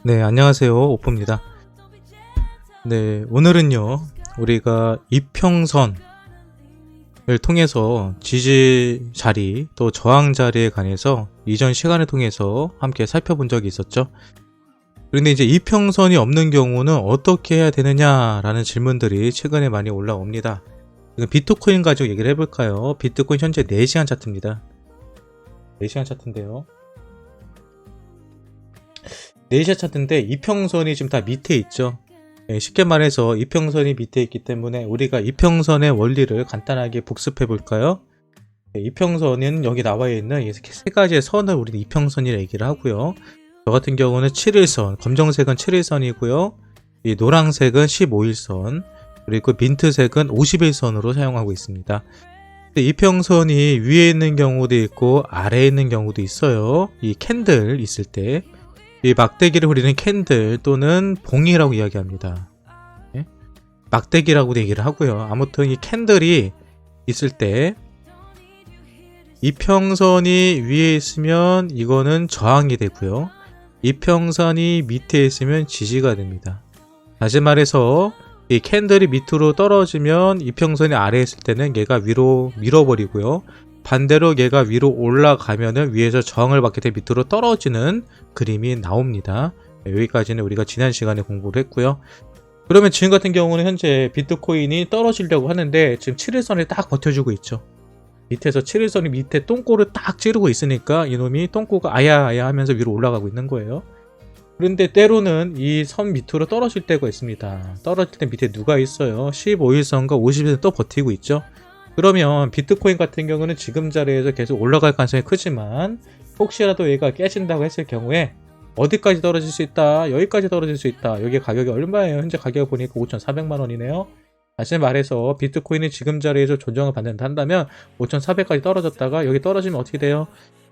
네, 안녕하세요. 오프입니다. 네, 오늘은요, 우리가 이평선을 통해서 지지 자리, 또 저항 자리에 관해서 이전 시간을 통해서 함께 살펴본 적이 있었죠. 그런데 이제 이평선이 없는 경우는 어떻게 해야 되느냐라는 질문들이 최근에 많이 올라옵니다. 비트코인 가지고 얘기를 해볼까요? 비트코인 현재 4시간 차트입니다. 4시간 차트인데요. 4시간 차트인데 이평선이 지금 다 밑에 있죠. 쉽게 말해서 이평선이 밑에 있기 때문에 우리가 이평선의 원리를 간단하게 복습해 볼까요? 이평선은 여기 나와 있는 이 세 가지의 선을 우리는 이평선이라 얘기를 하고요. 저 같은 경우는 7일선, 검정색은 7일선이고요. 이 노란색은 15일선, 그리고 민트색은 50일선으로 사용하고 있습니다. 이평선이 위에 있는 경우도 있고 아래에 있는 경우도 있어요. 이 캔들 있을 때 이 막대기를 그리는 캔들 또는 봉이라고 이야기합니다. 예? 막대기라고도 얘기를 하고요. 아무튼 이 캔들이 있을 때 이평선이 위에 있으면 이거는 저항이 되고요. 이평선이 밑에 있으면 지지가 됩니다. 다시 말해서 이 캔들이 밑으로 떨어지면 이평선이 아래에 있을 때는 얘가 위로 밀어버리고요. 반대로 얘가 위로 올라가면은 위에서 저항을 받게 돼 밑으로 떨어지는 그림이 나옵니다. 여기까지는 우리가 지난 시간에 공부를 했고요. 그러면 지금 같은 경우는 현재 비트코인이 떨어지려고 하는데 지금 7일선을 딱 버텨주고 있죠. 밑에서 7일선이 밑에 똥꼬를 딱 찌르고 있으니까 이놈이 똥꼬가 아야아야 하면서 위로 올라가고 있는 거예요. 그런데 때로는 이 선 밑으로 떨어질 때가 있습니다. 떨어질 때 밑에 누가 있어요? 15일선과 50일선 또 버티고 있죠. 그러면 비트코인 같은 경우는 지금 자리에서 계속 올라갈 가능성이 크지만 혹시라도 얘가 깨진다고 했을 경우에 어디까지 떨어질 수 있다, 여기까지 떨어질 수 있다. 여기 가격이 얼마예요? 현재 가격 보니까 5,400만원이네요 다시 말해서 비트코인이 지금 자리에서 조정을 받는다 한다면 5,400까지 떨어졌다가 여기 떨어지면 어떻게 돼요?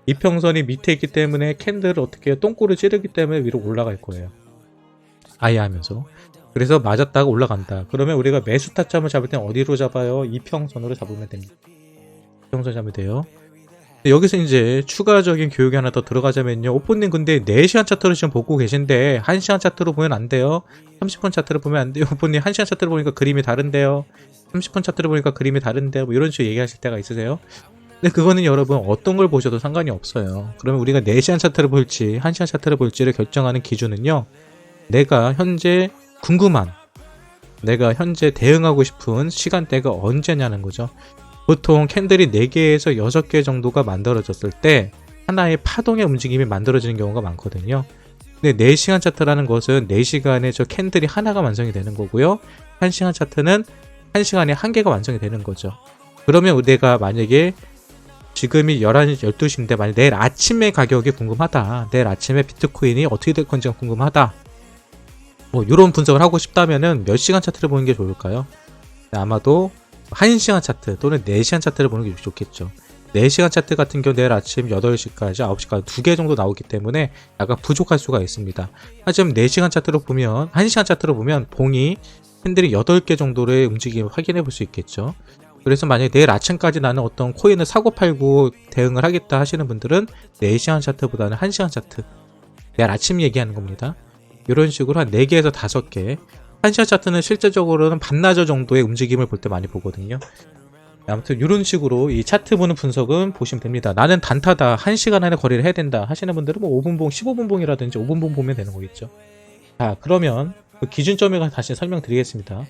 이평선이 밑에 있기 때문에 캔들을 어떻게 해요? 똥꼬를 찌르기 때문에 위로 올라갈 거예요. 아예 하면서. 그래서 맞았다가 올라간다. 그러면 우리가 매수 타점을 잡을 땐 어디로 잡아요? 이평선으로 잡으면 됩니다. 이평선 잡으면 돼요. 여기서 이제 추가적인 교육이 하나 더 들어가자면요. 오프님 근데 4시간 차트로 지금 보고 계신데 1시간 차트로 보면 안 돼요. 30분 차트로 보면 안 돼요. 오프님 1시간 차트로 보니까 그림이 다른데요. 30분 차트로 보니까 그림이 다른데요. 뭐 이런 식으로 얘기하실 때가 있으세요. 근데 그거는 여러분 어떤 걸 보셔도 상관이 없어요. 그러면 우리가 4시간 차트를 볼지 1시간 차트를 볼지를 결정하는 기준은요. 내가 현재 내가 현재 대응하고 싶은 시간대가 언제냐는 거죠. 보통 캔들이 4개에서 6개 정도가 만들어졌을 때 하나의 파동의 움직임이 만들어지는 경우가 많거든요. 근데 4시간 차트라는 것은 4시간에 저 캔들이 하나가 완성이 되는 거고요. 1시간 차트는 1시간에 한 개가 완성이 되는 거죠. 그러면 내가 만약에 지금이 11시, 12시인데 만약 내일 아침에 가격이 궁금하다. 내일 아침에 비트코인이 어떻게 될 건지가 궁금하다. 뭐 이런 분석을 하고 싶다면은 몇 시간 차트를 보는 게 좋을까요? 아마도 1시간 차트 또는 4시간 차트를 보는 게 좋겠죠. 4시간 차트 같은 경우 내일 아침 8시까지 9시까지 2개 정도 나오기 때문에 약간 부족할 수가 있습니다. 하지만 4시간 차트로 보면 1시간 차트로 보면 봉이 캔들이 8개 정도의 움직임을 확인해 볼 수 있겠죠. 그래서 만약에 내일 아침까지 나는 어떤 코인을 사고 팔고 대응을 하겠다 하시는 분들은 4시간 차트보다는 1시간 차트 내일 아침 얘기하는 겁니다. 이런 식으로 한 4개에서 5개 1시간 차트는 실제적으로는 반나절 정도의 움직임을 볼 때 많이 보거든요. 아무튼 이런 식으로 이 차트 보는 분석은 보시면 됩니다. 나는 단타다 1시간 안에 거래를 해야 된다 하시는 분들은 뭐 5분봉, 15분봉이라든지 5분봉 보면 되는 거겠죠. 자, 그러면 그 기준점을 다시 설명드리겠습니다.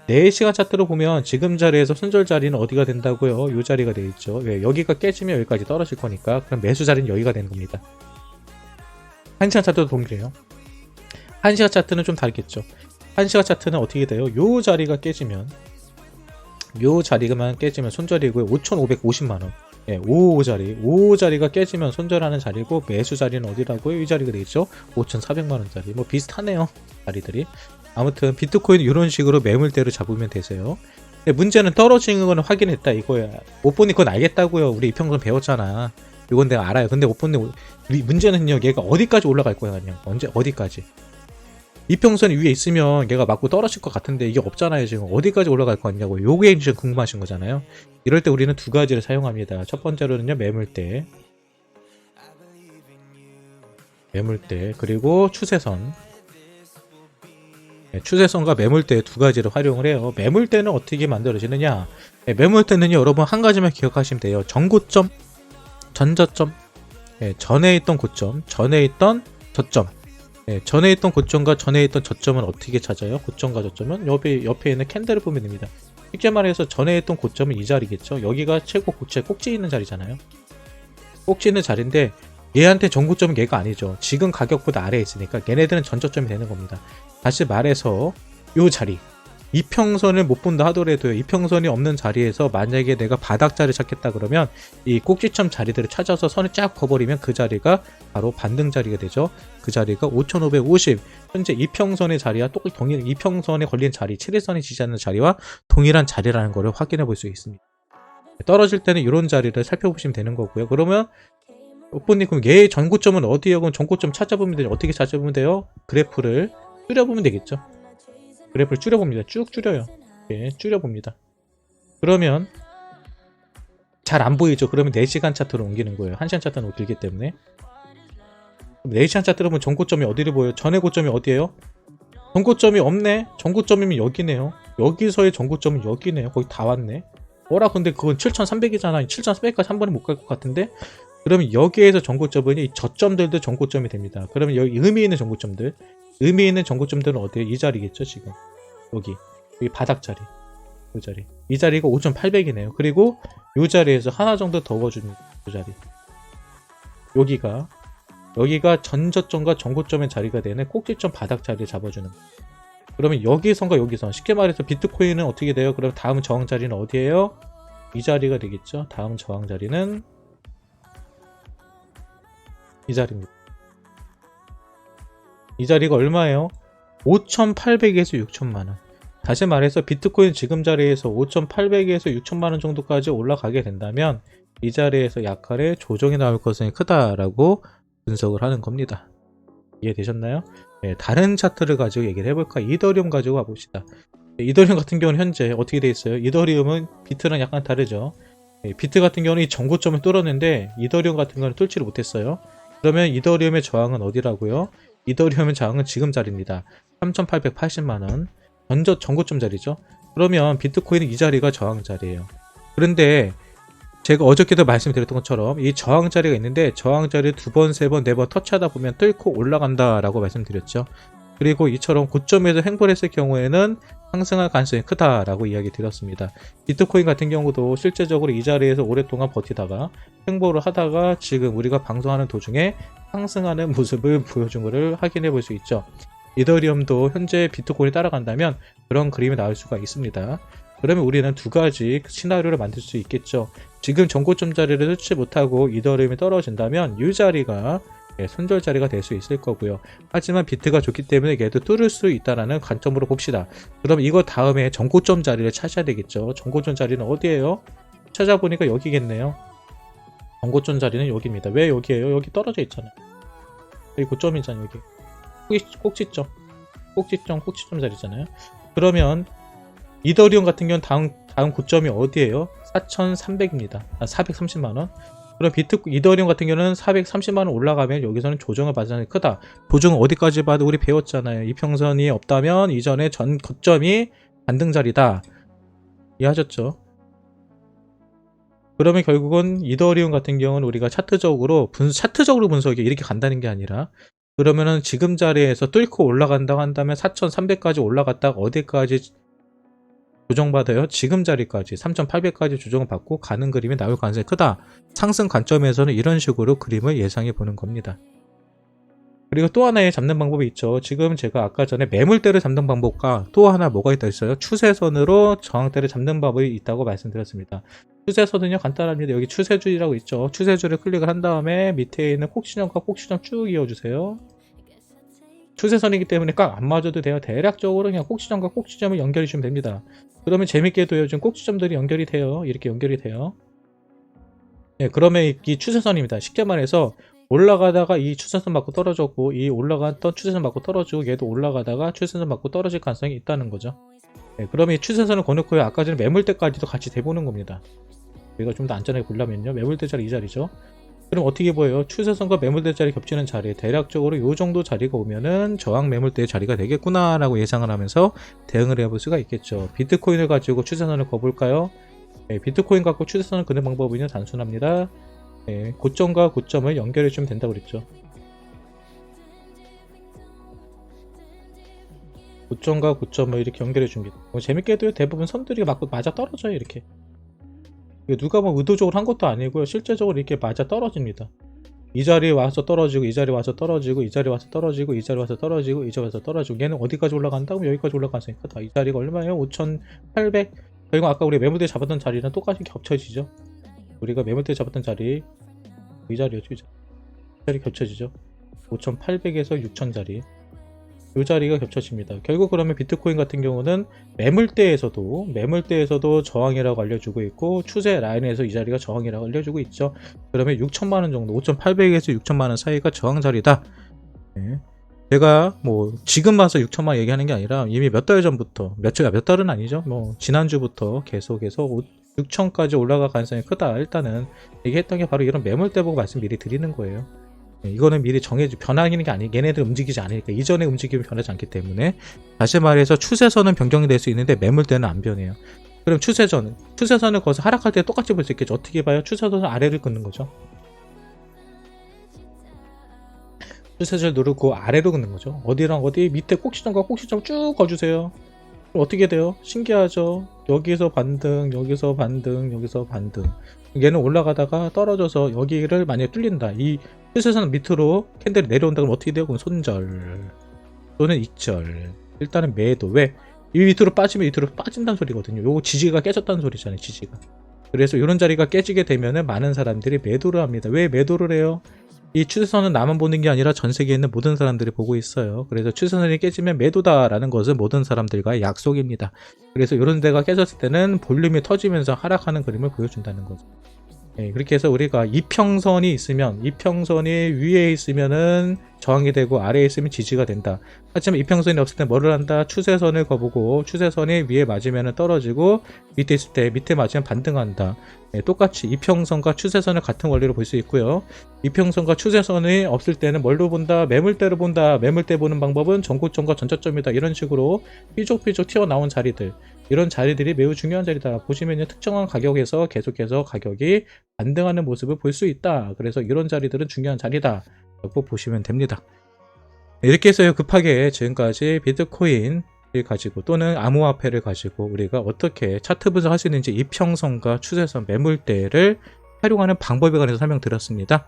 4시간 차트로 보면 지금 자리에서 손절 자리는 어디가 된다고요? 이 자리가 되어 있죠. 왜? 여기가 깨지면 여기까지 떨어질 거니까 그럼 매수 자리는 여기가 되는 겁니다. 1시간 차트도 동일해요. 1시간 차트는 좀 다르겠죠. 1시간 차트는 어떻게 돼요? 요 자리가 깨지면 요 자리만 깨지면 손절이고요. 5,550만원 예, 55자리가 깨지면 손절하는 자리고 매수 자리는 어디라고요? 이 자리가 되겠죠. 5,400만원짜리 뭐 비슷하네요. 자리들이. 아무튼 비트코인 이런 식으로 매물대로 잡으면 되세요. 근데 문제는 떨어지는 거는 확인했다 이거야. 못 보니 그건 알겠다고요. 우리 이평선 배웠잖아. 이건 내가 알아요. 근데 못 보니 문제는요. 얘가 어디까지 올라갈 거야 그냥. 언제 어디까지. 이평선이 위에 있으면 얘가 맞고 떨어질 것 같은데 이게 없잖아요. 지금 어디까지 올라갈 거 같냐고. 요게 지금 궁금하신 거잖아요. 이럴 때 우리는 두 가지를 사용합니다. 첫 번째로는요 매물대 매물대 그리고 추세선. 추세선과 매물대 두 가지를 활용을 해요. 매물대는 어떻게 만들어지느냐? 매물대는요, 여러분 한 가지만 기억하시면 돼요. 전고점, 전저점, 전에 있던 고점, 전에 있던 저점. 전에 있던 고점과 전에 있던 저점은 어떻게 찾아요? 고점과 저점은 옆에 있는 캔들을 보면 됩니다. 쉽게 말해서 전에 있던 고점은 이 자리겠죠. 여기가 최고 고체 꼭지 있는 자리잖아요. 꼭지 있는 자리인데 얘한테 전고점은 얘가 아니죠. 지금 가격보다 아래에 있으니까 얘네들은 전저점이 되는 겁니다. 다시 말해서 요 자리, 이평선을 못 본다 하더라도요, 이평선이 없는 자리에서 만약에 내가 바닥자리 찾겠다 그러면 이 꼭지점 자리들을 찾아서 선을 쫙 그어버리면 그 자리가 바로 반등 자리가 되죠. 그 자리가 5550, 현재 이평선의 자리와 동일, 이평선에 걸린 자리, 7일선이 지지하는 자리와 동일한 자리라는 것을 확인해 볼 수 있습니다. 떨어질 때는 이런 자리를 살펴보시면 되는 거고요. 그러면 오빠님, 그럼 얘의 전고점은 어디예요? 그럼 전고점 찾아보면 되죠. 어떻게 찾아보면 돼요? 그래프를 줄여보면 되겠죠. 그래프를 줄여봅니다. 쭉 줄여요. 줄여봅니다. 그러면 잘 안 보이죠? 그러면 4시간 차트로 옮기는 거예요. 1시간 차트는 길기 때문에. 4시간 차트로 보면 전고점이 어디를 보여요? 전의 고점이 어디예요? 전고점이 없네? 전고점이면 여기네요. 여기서의 전고점은 여기네요. 거기 다 왔네. 근데 그건 7300이잖아. 7300까지 한 번에 못 갈 것 같은데? 그러면 여기에서 전고점은 이 저점들도 전고점이 됩니다. 그러면 여기 의미 있는 전고점들, 의미 있는 전고점들은 어디에요? 이 자리겠죠, 지금. 여기 바닥 자리, 이 자리. 이 자리가 5800이네요. 그리고 이 자리에서 하나 정도 더 넣어주는 이 자리. 여기가 전저점과 전고점의 자리가 되는 꼭지점 바닥 자리를 잡아주는. 그러면 여기선과 여기선, 쉽게 말해서 비트코인은 어떻게 돼요? 그럼 다음 저항 자리는 어디예요? 이 자리가 되겠죠. 다음 저항 자리는 이 자리입니다. 이 자리가 얼마예요? 5,800에서 6천만원. 다시 말해서 비트코인 지금 자리에서 5,800에서 6천만원 정도까지 올라가게 된다면 이 자리에서 약간의 조정이 나올 것은 크다라고 분석을 하는 겁니다. 이해되셨나요? 다른 차트를 가지고 얘기를 해볼까? 이더리움 가지고 와봅시다. 이더리움 같은 경우는 현재 어떻게 돼 있어요? 이더리움은 비트랑 약간 다르죠. 비트 같은 경우는 이 전고점을 뚫었는데 이더리움 같은 경우는 뚫지를 못했어요. 그러면 이더리움의 저항은 어디라고요? 이더리움의 저항은 지금 자리입니다. 3,880만원. 전고점 자리죠. 그러면 비트코인은 이 자리가 저항 자리예요. 그런데 제가 어저께도 말씀드렸던 것처럼 이 저항 자리가 있는데 저항 자리를 2번, 3번, 4번 터치하다 보면 뚫고 올라간다라고 말씀드렸죠. 그리고 이처럼 고점에서 횡보를 했을 경우에는 상승할 가능성이 크다라고 이야기 드렸습니다. 비트코인 같은 경우도 실제적으로 이 자리에서 오랫동안 버티다가 횡보를 하다가 지금 우리가 방송하는 도중에 상승하는 모습을 보여준 것을 확인해 볼 수 있죠. 이더리움도 현재 비트코인이 따라간다면 그런 그림이 나올 수가 있습니다. 그러면 우리는 두 가지 시나리오를 만들 수 있겠죠. 지금 전고점 자리를 뚫지 못하고 이더리움이 떨어진다면 이 자리가 손절 자리가 될 수 있을 거고요. 하지만 비트가 좋기 때문에 얘도 뚫을 수 있다는 관점으로 봅시다. 그럼 이거 다음에 전고점 자리를 찾아야 되겠죠. 전고점 자리는 어디예요? 찾아보니까 여기겠네요. 전고점 자리는 여기입니다. 왜 여기예요? 여기 떨어져 있잖아요. 여기 고점이잖아요. 여기 꼭지점 자리잖아요. 그러면 이더리움 같은 경우는 다음 고점이 어디예요? 4,300입니다. 430만원. 그럼 이더리움 같은 경우는 430만원 올라가면 여기서는 조정을 받을 가능성이 크다. 조정은 어디까지 봐도 우리 배웠잖아요. 이평선이 없다면 이전에 전 고점이 반등 자리다. 이해하셨죠? 그러면 결국은 이더리움 같은 경우는 우리가 차트적으로 분석이 이렇게 간다는 게 아니라, 그러면은 지금 자리에서 뚫고 올라간다고 한다면 4,300까지 올라갔다가 어디까지 조정받아요? 지금 자리까지 3,800까지 조정을 받고 가는 그림이 나올 가능성이 크다. 상승 관점에서는 이런 식으로 그림을 예상해 보는 겁니다. 그리고 또 하나의 잡는 방법이 있죠. 지금 제가 아까 전에 매물대를 잡는 방법과 또 하나 뭐가 있다 했어요? 추세선으로 저항대를 잡는 방법이 있다고 말씀드렸습니다. 추세선은요, 간단합니다. 여기 추세줄이라고 있죠. 추세줄을 클릭을 한 다음에 밑에 있는 꼭지점과 꼭지점 쭉 이어주세요. 추세선이기 때문에 꽉 안 맞아도 돼요. 대략적으로 그냥 꼭지점과 꼭지점을 연결해 주시면 됩니다. 그러면 재밌게도 요즘 꼭지점들이 연결이 돼요. 이렇게 연결이 돼요. 그러면 이 추세선입니다. 쉽게 말해서 올라가다가 이 추세선 맞고 떨어졌고, 이 올라갔던 추세선 맞고 떨어지고, 얘도 올라가다가 추세선 맞고 떨어질 가능성이 있다는 거죠. 그러면 이 추세선을 거놓고요, 아까 전에 매물대까지도 같이 대보는 겁니다. 우리가 좀 더 안전하게 보려면요, 매물대 자리 이 자리죠. 그럼 어떻게 보여요? 추세선과 매물대 자리 겹치는 자리, 대략적으로 요 정도 자리가 오면은 저항 매물대의 자리가 되겠구나 라고 예상을 하면서 대응을 해볼 수가 있겠죠. 비트코인을 가지고 추세선을 그어볼까요? 네, 비트코인 갖고 추세선을 그는 방법은 단순합니다. 네, 고점과 고점을 연결해 주면 된다고 그랬죠. 고점과 고점을 이렇게 연결해 줍니다. 재밌게도 대부분 선들이 맞아 떨어져요. 이렇게. 누가 뭐 의도적으로 한 것도 아니고요. 실제적으로 이렇게 맞아 떨어집니다. 이 자리에 와서 떨어지고, 이 자리에 와서 떨어지고, 이 자리에 와서 떨어지고, 이 자리에 와서 떨어지고, 이 자리에 와서 떨어지고. 얘는 어디까지 올라간다고? 여기까지 올라갔으니까 다 이 자리가 얼마예요? 5,800. 그리고 아까 우리 매물대 잡았던 자리는 똑같이 겹쳐지죠. 우리가 매물대 잡았던 자리, 이 자리였죠. 이 자리 겹쳐지죠. 5,800에서 6,000 자리. 이 자리가 겹쳐집니다. 결국 그러면 비트코인 같은 경우는 매물대에서도 저항이라고 알려주고 있고, 추세 라인에서 이 자리가 저항이라고 알려주고 있죠. 그러면 6천만원 정도, 5,800에서 6천만원 사이가 저항 자리다. 네. 제가 뭐 지금 와서 6천만 얘기하는 게 아니라 이미 몇 달 전부터, 몇 달은 아니죠. 뭐 지난주부터 계속해서 6천까지 올라갈 가능성이 크다. 일단은 얘기했던 게 바로 이런 매물대 보고 말씀 미리 드리는 거예요. 이거는 미리 변하는 게 아니, 얘네들 움직이지 않으니까, 이전에 움직임이 변하지 않기 때문에. 다시 말해서 추세선은 변경이 될 수 있는데 매물대는 안 변해요. 그럼 추세선을 거기서 하락할 때 똑같이 볼 수 있겠죠. 어떻게 봐요? 추세선은 아래를 긋는 거죠. 추세선을 누르고 아래로 긋는 거죠. 어디랑 어디 밑에 꼭지점과 꼭지점 쭉 거주세요. 그럼 어떻게 돼요? 신기하죠. 여기서 반등, 여기서 반등, 여기서 반등. 얘는 올라가다가 떨어져서 여기를 만약에 뚫린다. 이 추세선 밑으로 캔들이 내려온다 그러면 어떻게 돼요? 그럼 손절 또는 익절. 일단은 매도. 왜? 이 밑으로 빠지면 밑으로 빠진다는 소리거든요. 요거 지지가 깨졌다는 소리잖아요. 지지가. 그래서 이런 자리가 깨지게 되면은 많은 사람들이 매도를 합니다. 왜 매도를 해요? 이 추세선은 나만 보는 게 아니라 전 세계에 있는 모든 사람들이 보고 있어요. 그래서 추세선이 깨지면 매도다라는 것은 모든 사람들과의 약속입니다. 그래서 이런 데가 깨졌을 때는 볼륨이 터지면서 하락하는 그림을 보여준다는 거죠. 네, 그렇게 해서 우리가 이평선이 있으면, 이평선이 위에 있으면은 저항이 되고 아래에 있으면 지지가 된다. 하지만 이평선이 없을 때 뭐를 한다? 추세선을 거보고, 추세선이 위에 맞으면 떨어지고, 밑에 있을 때 밑에 맞으면 반등한다. 네, 똑같이 이평선과 추세선을 같은 원리로 볼 수 있고요. 이평선과 추세선이 없을 때는 뭘로 본다? 매물대로 본다. 매물대 보는 방법은 전고점과 전저점이다. 이런 식으로 삐죽삐죽 튀어나온 자리들, 이런 자리들이 매우 중요한 자리다. 보시면 특정한 가격에서 계속해서 가격이 반등하는 모습을 볼 수 있다. 그래서 이런 자리들은 중요한 자리다 라고 보시면 됩니다. 이렇게 해서 급하게 지금까지 비트코인을 가지고 또는 암호화폐를 가지고 우리가 어떻게 차트 분석할 수 있는지, 이평선과 추세선, 매물대를 활용하는 방법에 관해서 설명드렸습니다.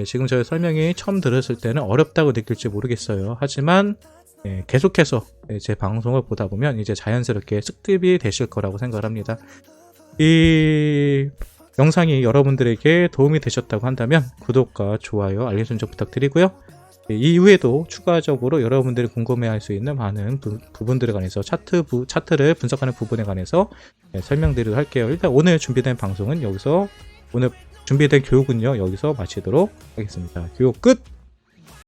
지금 저희 설명이 처음 들었을 때는 어렵다고 느낄지 모르겠어요. 하지만 계속해서 제 방송을 보다 보면 이제 자연스럽게 습득이 되실 거라고 생각을 합니다. 이 영상이 여러분들에게 도움이 되셨다고 한다면 구독과 좋아요, 알림 설정 부탁드리고요. 이후에도 추가적으로 여러분들이 궁금해할 수 있는 많은 부분들에 관해서 차트를 분석하는 부분에 관해서 설명드리도록 할게요. 일단 오늘 준비된 방송은 여기서, 오늘 준비된 교육은요 여기서 마치도록 하겠습니다. 교육 끝!